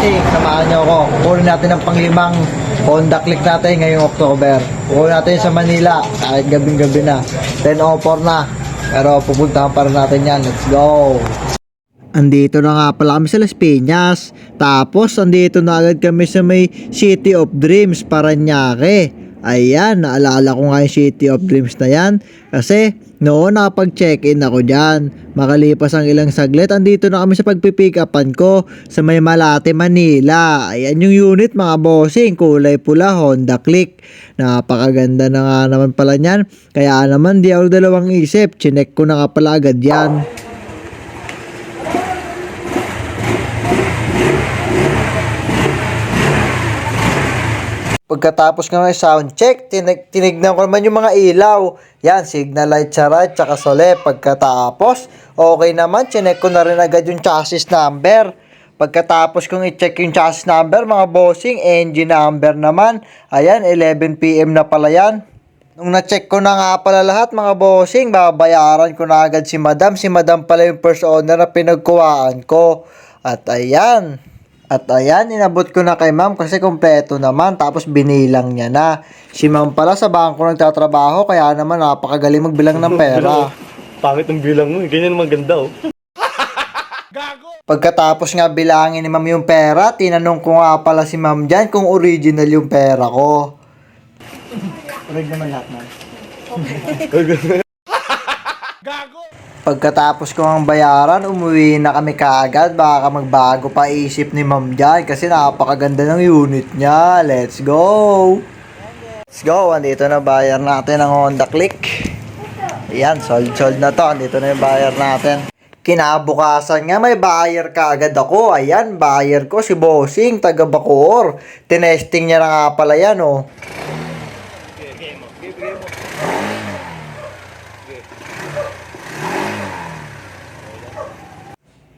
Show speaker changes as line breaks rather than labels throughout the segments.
bossing, samahan niyo ako. Kunin natin ang panglimang Honda Click natin ngayong October. Kunin natin sa Manila, kahit gabing-gabi na. 10:04 na. Pero pupuntahan pa rin natin yan. Let's go! Andito na nga pala kami sa Las Piñas. Tapos andito na agad kami sa may City of Dreams, Parañaque. Ayan, naalala ko nga yung City of Dreams na yan. Kasi noon nakapag-check-in ako dyan. Makalipas ang ilang saglit, andito na kami sa pagpipick upan ko sa may Malate, Manila. Ayan yung unit mga bossing, kulay pula, Honda Click. Napakaganda na nga naman pala nyan. Kaya naman di ako dalawang isip, chinek ko na nga pala agad yan. Pagkatapos nga may sound check, tinignan ko naman yung mga ilaw. Yan, signal light sa right, tsaka sa left. Pagkatapos, okay naman, chinek ko na rin agad yung chassis number. Pagkatapos kong i-check yung chassis number, mga bossing, engine number naman. Ayan, 11 PM na pala yan. Nung na-check ko na nga pala lahat, mga bossing, babayaran ko na agad si madam. Si madam pala yung first owner na pinagkuhaan ko. At ayan, inabot ko na kay ma'am kasi kompleto naman. Tapos binilang niya na. Si ma'am pala sa bangko nagtatrabaho, kaya naman napakagaling magbilang ng pera.
Pangit ang bilang mo, ganyan naman ganda oh.
Gago! Pagkatapos nga bilangin ni ma'am yung pera, tinanong ko nga pala si ma'am dyan kung original yung pera ko. Original naman lahat na. Gago! Pagkatapos ko ang bayaran, umuwi na kami kaagad. Baka magbago pa isip ni ma'am dyan kasi napakaganda ng unit niya. Let's go! Let's go! Andito na bayar natin ang Honda Click. Ayan, sold na to. Andito na yung bayar natin. Kinabukasan nga may buyer kaagad ako. Ayan, buyer ko si Bossing, taga Bacoor. Tinesting niya na nga pala yan oh.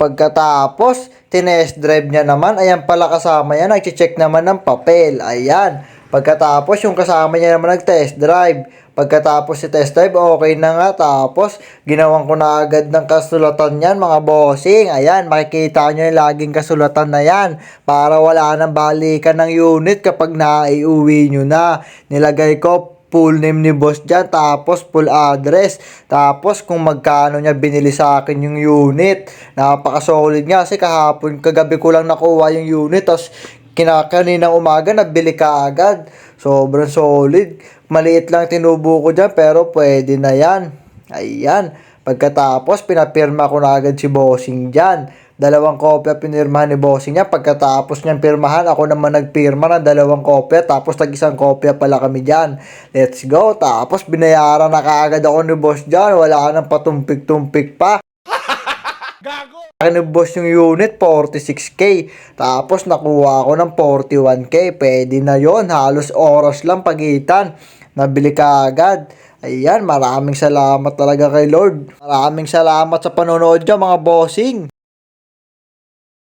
Pagkatapos, tinest drive niya naman. Ayan pala kasama yan. Nag-check naman ng papel. Ayan. Pagkatapos, yung kasama niya naman nag-test drive. Pagkatapos si test drive, okay na nga. Tapos, ginawan ko na agad ng kasulatan yan, mga bossing. Ayan, makikita nyo yung laging kasulatan na yan. Para wala nang balikan ng unit kapag naiuwi nyo na. Nilagay ko full name ni boss dyan, tapos full address, tapos kung magkano niya binili sa akin yung unit. Napaka-solid nga kasi kagabi ko lang nakuha yung unit, tapos kaninang umaga nabili ka agad. Sobrang solid. Maliit lang tinubo ko dyan, pero pwede na yan. Ayan. Pagkatapos, pinapirma ko na agad si Bossing dyan. 2 kopya pinirmahan ni Bossing niya. Pagkatapos niyang pirmahan, ako naman nagpirma ng 2 kopya. Tapos tag-1 kopya pala kami dyan. Let's go. Tapos binayaran na kaagad ako ni boss dyan. Wala nang patumpik-tumpik pa. Gago! Akin ni boss yung unit, 46K. Tapos nakuha ako ng 41K. Pwede na yon. Halos oras lang pagitan. Nabili ka agad. Ayan, maraming salamat talaga kay Lord. Maraming salamat sa panonood dyan, mga bossing.